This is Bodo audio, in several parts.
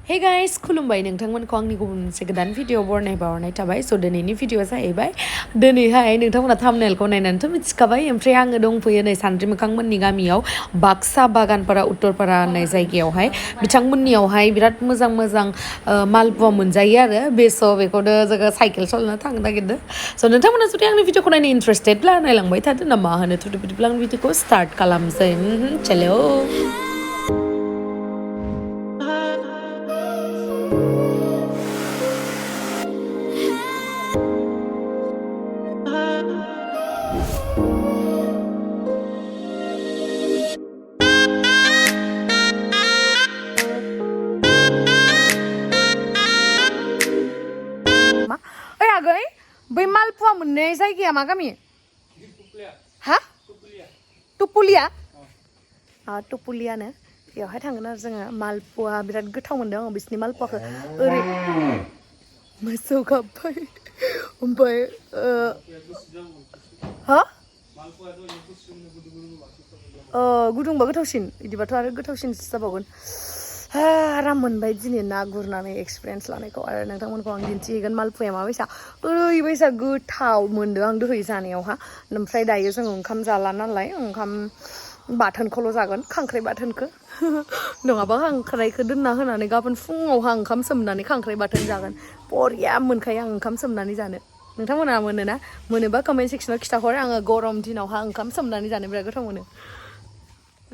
Hey guys, खुलुमबाय नोंथांमोनखौ आंनि गुबुन मोनसे गोदान भिडिअ बरनायबावनाय थाबाय स' दिनैनि भिडिअआ जाहैबाय दिनैहाय नोंथांमोना थाम्बनेलखौ नायनानैथ' मिथिखाबाय ओमफ्राय आङो दंफैयो नै सानद्रि मोखांमोननि गामियाव बाक्सा बागानपारा उत्तरपारा होननाय जायगायावहाय बिथांमोननियावहाय बिराद मोजां मोजां मालपुवा मोनजायो आरो बेखौनो जोङो साइकेल सालायना थांनो नागिरदों स' नोंथांमोना जुदि आंनि भिडिअखौ नायनो इन्टारेस्टेडब्ला नायलांबाय थादो ना मा होनो थुदो बिदिब्ला आं भिडिअखौ स्टार्ट खालामसै चलो आगै बै मालपुवा मोननाय जायगाया मा गामि हा टुपुलिया टुपुलियानो बेयावहाय थांगोन आरो जोङो मालपुवा बिराद गोथाव मोनदों आं बिसिनि मालपुवाखौ ओरै मोसौ गाबबाय ओमफ्राय हा गुदुंबा गोथावसिन बिदिबाथ' आरो गोथावसिनसो जाबावगोन आराम मोनबाय दिनै ना गुरनानै एक्सपिरियेन्स लानायखौ आरो नोंथांमोनखौ आं दिन्थिहैगोन मालपुवाया माबायसा ओरैबायसा गोथाव मोनदों आं दहाय जानायावहा ओमफ्राय दायो जों ओंखाम जाला नालाय ओंखाम बाथोनखौल' जागोन खांख्राइ बाथोनखौ नङाबा खांख्राइखौ दोनना होनानै गाबोन फुङावहा ओंखाम सोमनानै खांख्राइ बाथोन जागोन बरिया मोनखायो आं ओंखाम सोमनानै जानो नोंथांमोना मोनोना मोनोबा कमेन्ट सेक्सनाव खिथाहर आङो गरम दिनावहा ओंखाम सोमनानै जानो बिराद गोथाव मोनो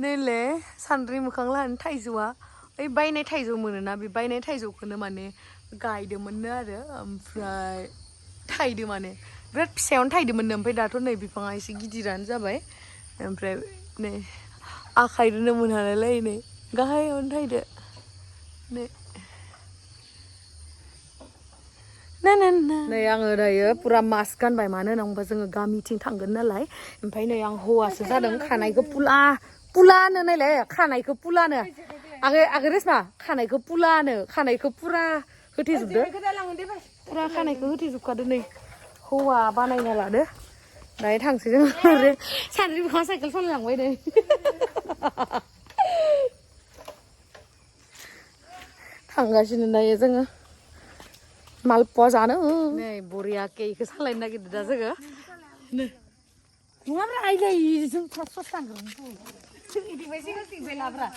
नैले सान्द्रि मोखां लाहानि थाइजौआ ओइ बायनाय थाइजौ मोनोना बे बायनाय थाइजौखौनो माने गायदोंमोननो आरो ओमफ्राय थाइदो माने बिराद फिसायावनो थाइदोंमोननो ओमफ्राय दाथ' नै बिफाङा एसे गिदिरानो जाबाय ओमफ्राय नै आखाइजोंनो मोनहालाय नै गाहायावनो थाइदो नै नै आङो दायो पुरा मास्क गानबाय मानो होनना बुङोबा जोङो गामिथिं थांगोन नालाय ओमफ्राय नै आं हौवासो जादों खानायखौ पुलानो नायलाय खानायखौ पुलानो आगै रेसमा खानायखौ पुरा होथेजोबदो पुरा खानायखौ होथेजोबखादो नै हौवा बानायना लादो दायो थांसै जों सानद्रि बिफाङा साइकेल सालायलांबाय नै थांगासिनो दायो जोङो मालपुवा जानो नै बरिया केकखौ सालायनो नागिरदों दा जोङो नङाब्रा आइलै जों सस थांगोन सिगांथिंजाय लाब्रा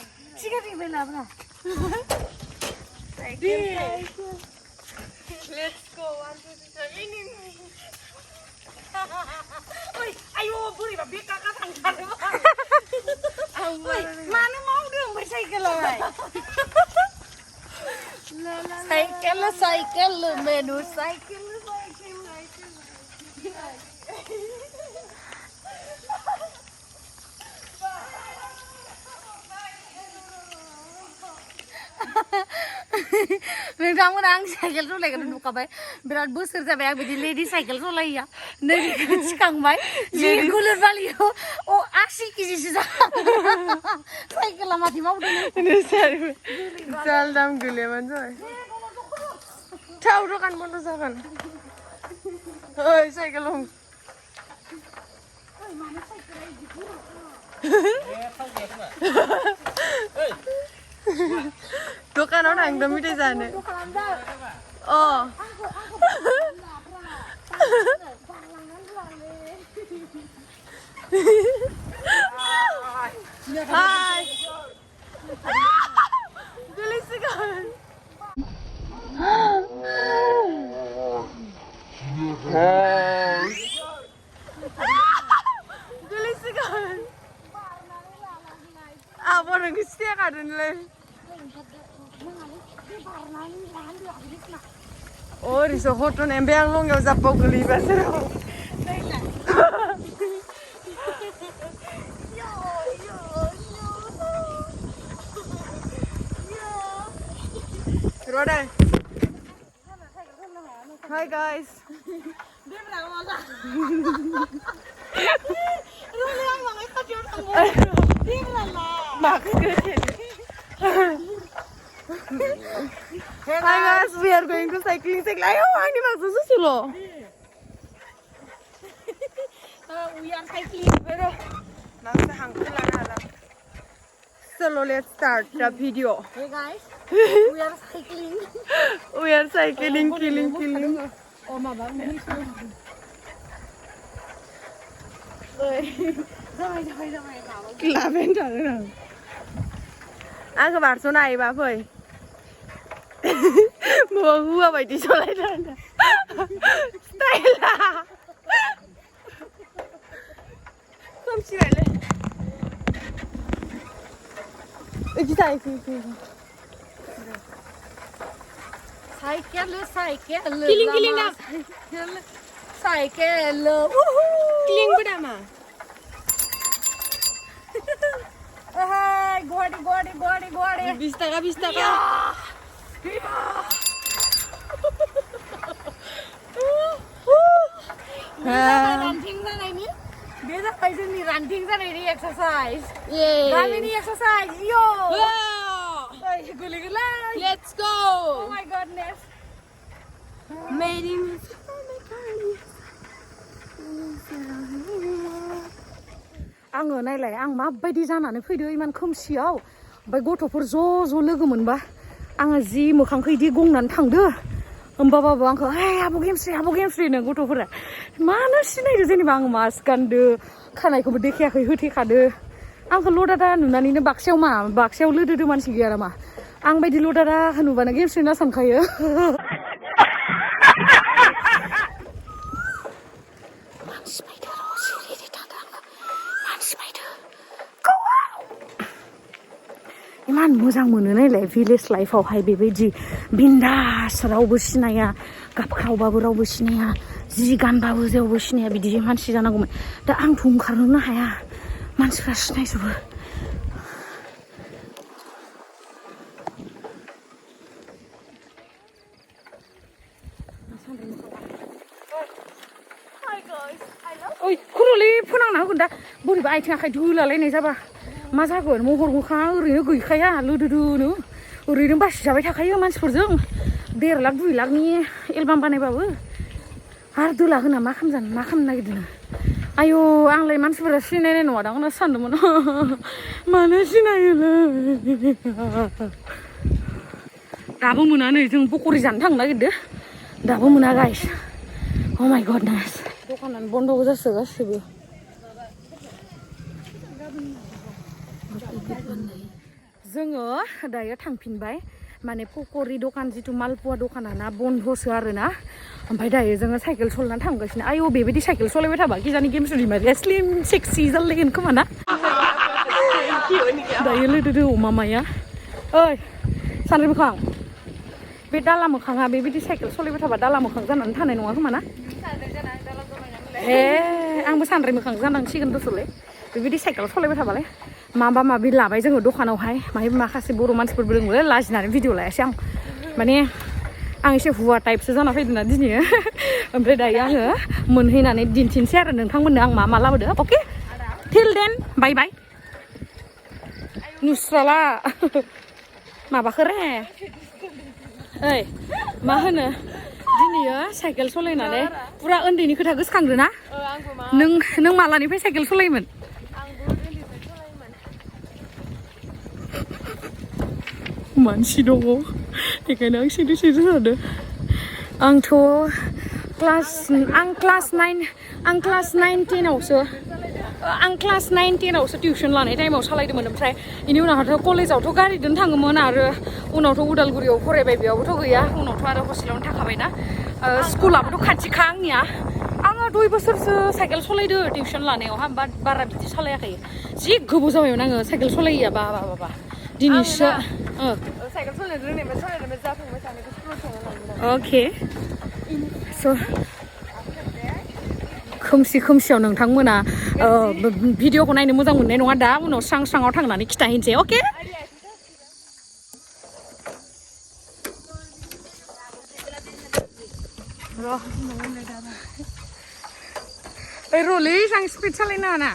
Let's go. 1, 2, 3 ओइ आयौ बोरैबा बे काका थांथारोबा मानो मावदों ओमफ्राय साइकेलावहाय साइकेल मेनु साइकेल नोंथांमोना आं साइकेल सलायखौ नुखाबाय बिराद बोसोर जाबाय आं बिदि लेडि साइकेल सलायया नै बेखौ थिखांबाय जि गुलुर बालियाव 80 केजिसो जा साइकेला माथि मावदों जाल दाम गोलैयाबानो जाबाय थाव दखान बन्द जागोन ओइ साइकेल दखानाव थांदों मेथाइ जानो हाय गोलैसिगोन गोलैसिगोन आब' नोंखौ सिनायखादोंलै ओरैसो हट'न ओमफ्राय आं लंयाव जाब्बाव गोलैबा जेराव र'दे Hi guys Hi guys, we are going to cycling. Ayo, ini maksud susulo. We are cycling. Pero, nasa hangkul lang. So let's start the video. Hey guys. We are cycling. We are cycling, killing. Oh, माबा जाबाय लाबेन थागोन आं आंखौ बारस'नो हायोबा फै हौवा बायदि सलायदों स्टाइला खोमसिबायलै गिथा साइकेल किलिं ना साइकेल किलिं बदामा गवाडे 20 टाका रानथिं जानायनि बे जाबाय जोंनि रानथिं जानायनि एक्सारसाइज गामिनि एक्सारसाइज यो गोलैगोनलै let's go oh my goodness made him आङो नायलाय आं माबायदि जानानै फैदो इमान खोमसियाव ओमफ्राय गथ'फोर ज' लोगो मोनबा आङो जि मोखांखौ इदि गंनानै थांदो होमबाबाबो आंखौ आब' गेमस्रि होनो गथ'फोरा मानो सिनायदो जेनेबा आं मास्क गानदो खानायखौबो देखायाखै होथेखादो आंखौ लदादा नुनानैनो बाक्सायाव लोदोदो मानसि गैया नामा आं बायदि लदादा नुबानो गेमस्रि ना सानखायो इमान मोजां मोनो नायलाय भिलेज लाइफआवहाय बेबायदि बिन्दास रावबो सिनाया गाबख्रावबाबो रावबो सिनाया जि गानबाबो जेरावबो सिनाया बिदि मानसि जानांगौमोन दा आंथ' ओंखारनोनो हाया मानसिफ्रा सिनायजोबो ओइ खर'लै फोनांना होगोन दा बोरैबा आथिं आखाइ दोलालायनाय जाबा मा जागोन महर मोखाङा ओरैनो गैखाया लोदोदोनो ओरैनो बासि जाबाय थाखायो मानसिफोरजों 1.5 लाख 2 लाखनि एलबाम बानायबाबो आरो दोला होना मा खालामनो नागिरदों आयौ आंलाय मानसिफोरा सिनायनाय नङादां होनना सानदोंमोन मानो सिनायोलै दाबो मोना नै जों पक'रि जानो थांनो नागिरदों दाबो मोना गाइस oh my goodness दखानानो बन्द गोजासो गासिबो जोङो दायो थांफिनबाय माने पक'रि दखान जितु मालपुवा दखाना ना बन्दसो आरोना ओमफ्राय दायो जोङो साइकेल सलायनानै थांगासिनो आयौ बेबायदि साइकेल सलायबाय थाबा किजानि गेमस्रि दैमारिया स्लिम सेक्सि जालायगोन खोमा ना दायो लोदोदो मामाया ओइ सानद्रि मोखां बे दाला मोखाङा बेबायदि साइकेल सलायबाय थाबा दाला मोखां जानानै थानाय नङा खोमा ना आंबो सानद्रि मोखां जानांसिगोन दसलै बेबायदि साइकेल सलायबाय थाबालाय माबा माबि लाबाय जोङो दखानावहाय माखासे बर' मानसिफोरबो दंलै लाजिनानै भिडिअ लायासै आं माने आं एसे हुवा टाइपसो जाना फैदोंना दिनै ओमफ्राय दायो आङो मोनहैनानै दिन्थिनोसै आरो नोंथांमोननो आं मा लाबोदो अके टिल देन बाय बाय नुस्राला माबाखो रे ओइ मा होनो दिनैयो साइकेल सलायनानै पुरा उन्दैनि खोथा गोसोखांदो ना नों मालानिफ्राय साइकेल सलायोमोन मानसि दङ बेखायनो आं सिरि जादों आंथ' क्लास 9 10आवसो टिउसन लानाय टाइमाव सालायदोंमोन ओमफ्राय बेनि उनावथ' कलेजावथ' गारिजों थाङोमोन आरो उनावथ' उदालगुरियाव फरायबाय बेयावबोथ' गैया उनावथ' आरो हस्टेलावनो थाखाबायना स्कुलाबोथ' खाथिखा आंनिया आङो 2 बोसोरसो साइकेल सलायदो टिउसन लानायावहा बारा बिदि सालायाखै जि गोबाव जाबायमोन आङो साइकेल सलायैया बा दिनैसो साइकेल सलायनो रोंनायमोन सलायनानै जाफांबाय थानायखौ स्कुलाव थांनो अके स' खोमसियाव नोंथांमोना भिडिअखौ नायनो मोजां मोननाय नङा दा उनाव स्राङाव थांनानै खिथाहैनोसै अके ओइ रलै एसां स्पिड सालायनो हाना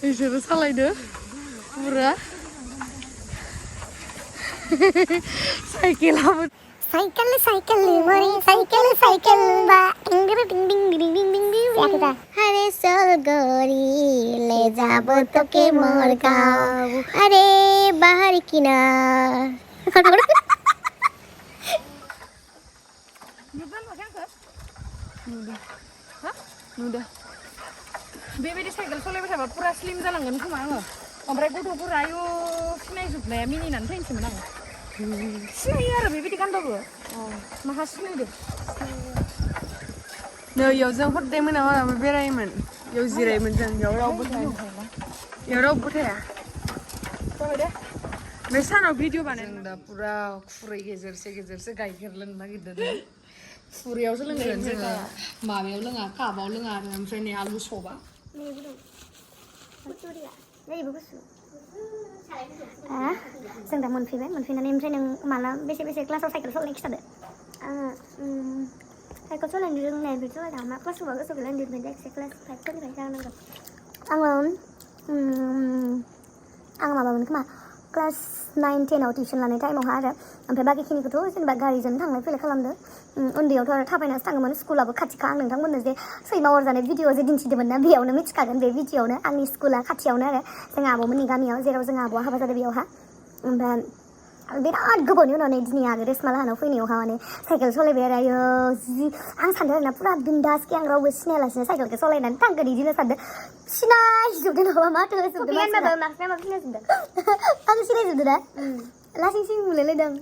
इसोरो सालायदो पुरा साइकेल मरी साइकेल बा डिंग डिंग डिंग डिंग डिंग डिंग अरे सोलगोरी ले जाबो तोके मोर गाँव अरे बाहर किना नुदों बेबायदि साइकेल सलायबाय थाबा पुरा स्लिम जालांगोन खोमा आङो ओमफ्राय गथ'फोरा आयु सिनायजोबनाया मिनिनानै फैनोसैमोन आं सिनायो आरो बेबायदि गानबाबो माहा सिनायदो नै इयाव जों हरदाय मोना माबा बेरायोमोन इयाव जिरायोमोन जों इयाव रावबो थाया इयाव रावबो थाया जाबाय दे बे सानाव भिडिअ बानाय जों दा पुरा खुरै गेजेरसे गाइखेर लोंनो नागिरदों खुरैयावसो लोंगोन जोङो माबायाव लोङा कापाव लोङा आरो ओमफ्राय नै आलु सबा जों दा मोनफैबाय मोनफैनानै ओमफ्राय नों माला बेसे क्लासाव साइकेल सालायनो खिथादो आङो साइकेल सालायनो रोंनायनिफ्राय सालायदों मा क्लास होबा गोसोआव गैला उन्दैनिफ्राय जायखिजाया क्लास 5फोरनिफ्राय जानांगौ आङो माबामोन खोमा क्लास 9, 10 आव टिउसन लानाय टाइमावहा आरो ओमफ्राय बाखिखिनिखौथ' जेनेबा गारिजों थांलाय फैलाय खालामदो उन्दैयावथ' आरो थाबायनासो थाङोमोन स्कुलाबो खाथिखा आं नोंथांमोननो जे सैमा अरजानाय भिडिअ जे दिन्थिदोंमोन ना बेयावनो मिथिखागोन बे भिडिअआवनो आंनि स्कुला खाथियावनो आरो जों आब'मोननि गामियाव जेराव जों आब'आ हाबा जादों बेयावहा ओमफ्राय बिराद गोबावनि उनाव नै दिनै आगो रेसमा लाहानाव फैनायावहा माने साइकेल सालायबाय आरो आयो जि आं सानदों आरोना पुरा बिन्दासखि आं रावबो सिनायालासिनो साइकेलखौ सालायनानै थांगोन बिदिनो सानदों सिनायजोबदों नामा माथो होजोबदों सिनायजोबदों आं सिनायजोबदों दा लासिं सिं मोनलायलायदों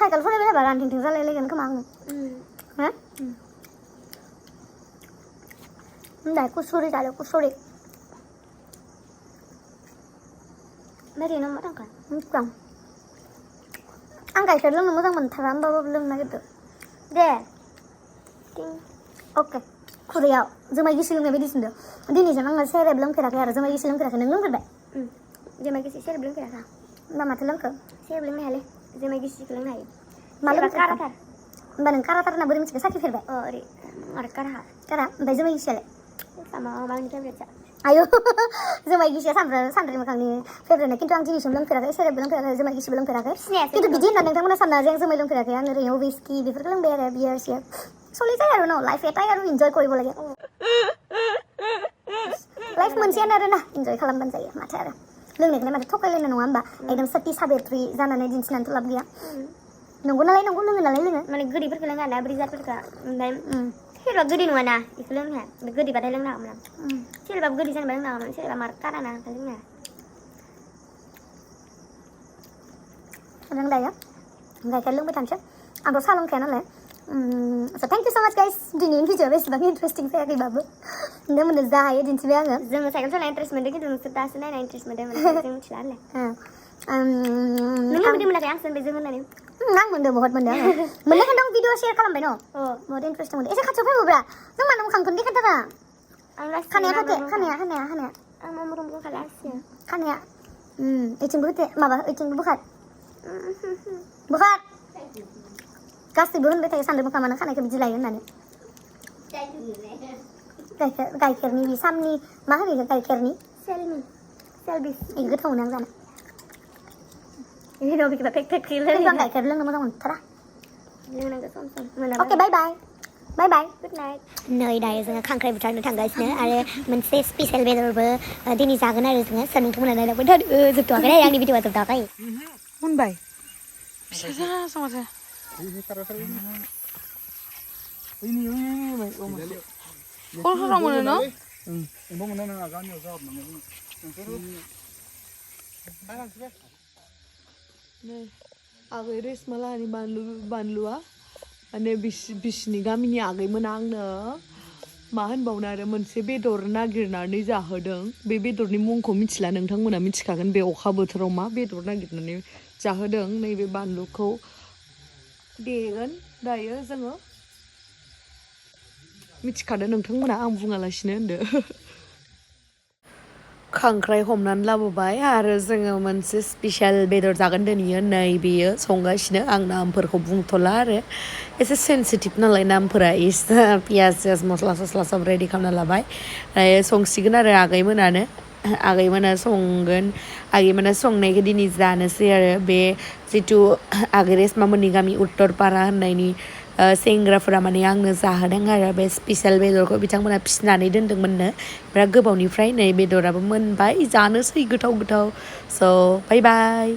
साइकेल सालायबाय थाबा रानथिंथिं जालायलायगोन खोमा आङो दा कुसुरि जादों कुसुरि ओरैनो मा थांखा मिथिबां आं गाइखेर लोंनो मोजां मोनथारा होमबाबो लोंनो नागिरदों दे अके खुरैयाव जुमाय गिसि लोंनाय बायदि सिनदों दिनैसिम आङो सेरेब लोंफेराखै आरो जुमाय गिसि लोंफेराखै नों लोंफेरबाय जुमाय गिसि सेरेब लोंफेराखै होमबा माथो लोंखो सेरेब लोंनो हायालै जुमाय गिसिखौ लोंनो हायो मा लोंखो काराथार होमबा नों काराथार होनना बोरै मिथिखो साखिफेरबाय ओरै आरो कारा ओमफ्राय जुमाय गिसियालाय आंनि फेभरेटआ आयौ जुमाय गिसिया सानद्रि मोखांनि फेभरेट खिन्थु आं दिनैसिम लोंफेराखै सेरेबबो लोंफेराखै जुमाय गिसिबो लोंफेराखै खिन्थु बिदि होनना नोंथांमोना सानना जे आं जुमाय लोंफेराखै आं ओरैनो विस्कि बेफोरखौ लोंबाय आरो बियार सियार চলি যায় আৰু ন লাইফ এটাই আৰু এনজয় কৰিব লাগে লাইফ मोनसेयानो आरो ना एनजय खालामबानो जायो माथो आरो लोंनायखौलाय माथो थगायलायनो नङा होमबा एकदम सती साबित्री जानानै दिन्थिनानैथ' लाब गैया नंगौ नालाय नंगौ लोङो नालाय लोङो माने गोदैफोरखौ लोङा ना ब्रिजारफोरखौ ओमफ्राय सोरबा गोदै नङा ना बेखौ लोंनो हाया गोदैबाथाय लोंनो हागौमोन आं सोरबा गोदै जानोबा लोंनो हागौमोन सोरबा मार काराना ओंखाय लोंनो हाया जों दायो गाइखेर लोंबाय थानोसै आंथ' साहा लोंखाया नालाय so thank you so much guys दिनैनि भिडिअ'आ बेसेबां इन्टारेस्टिं जायाखैबाबो नोंथांमोननो जा हायो दिन्थिबाय आङो जोङो साइकेल सालायनो इन्टारेस्ट मोनदों खिन्थु नोंसोर दासो नायना इन्टारेस्ट मोनदों जों मिथिला आरोलाय नों मोनदों मोनाखै आं सोंबाय जों होननानै आं मोनदों बहुत मोनदों आङो मोननो खोन्थां भिडिअ शेयार खालामबाय न' बहुत इन्टारेस्टिं मोनदों एसे खाथियाव फैबावब्रा नों मानो मोखांखौनो देखायथारा खानाया खाथे खानाया आं मरम बुंखालासिनो खानाया ओइथिंबो होथे माबा ओइथिंबो बोखार गासैबो होनबाय थायो सानदों मोखां मानो खानायखौ बिदि लायो होननानै गाइखेरनि बे सामनि मा होनो बेखौ गाइखेरनि सेलबिस गोथाव मोनो आं जानो गाइखेर लोंनो मोजां मोनथारा लोंनांगौ सम अके बाय बाय गुड नाइट नै दायो जोङो खांख्राइ बुथारनो थांगासिनो आरो मोनसे स्पेसियेल बेदरबो दिनै जागोन आरो जोङो नोंथांमोना नायलांबाय थादो जोबथ'वाखै आंनि भिडिअआ जोबथ'वाखै मोनबाय फिसा जासो माथो खलफोराव मोनो न' आगै रेसमालानि बानलुआ माने बिसिनि गामिनि आगैमोना आंनो मा होनबावनो आरो मोनसे बेदर नागिरनानै जाहोदों बे बेदरनि मुंखौ मिथिला नोंथांमोना मिथिखागोन बे अखा बोथोराव मा बेदर नागिरनानै जाहोदों नैबे बानलुखौ देगोन दायो जोङो मिथिखादों नोंथांमोना आं बुङालासिनो होनदो खांख्राइ हमनानै लाबोबाय आरो जोङो मोनसे स्पेसियेल बेदर जागोन दिनैयो नै बेयो संगासिनो आं नामफोरखौ बुंथ'ला आरो एसे सेन्सिटिभ नालाय नामफोरा पियास मस्ला सब रेडि खालामना लाबाय संसिगोन आरो आगैमोनानो आगैमोना संगोन आगैमोना संनायखौ दिनै जानोसै आरो बे जिथु आगै रेसमामोननि गामि उत्तरपारा होननायनि सेंग्राफोरा माने आंनो जाहोदों आरो बे स्पेसियेल बेदरखौ बिथांमोना फिसिनानै दोन्दोंमोननो बिराद गोबावनिफ्राय नै बेदराबो मोनबाय जानोसै गोथाव स' बाय बाय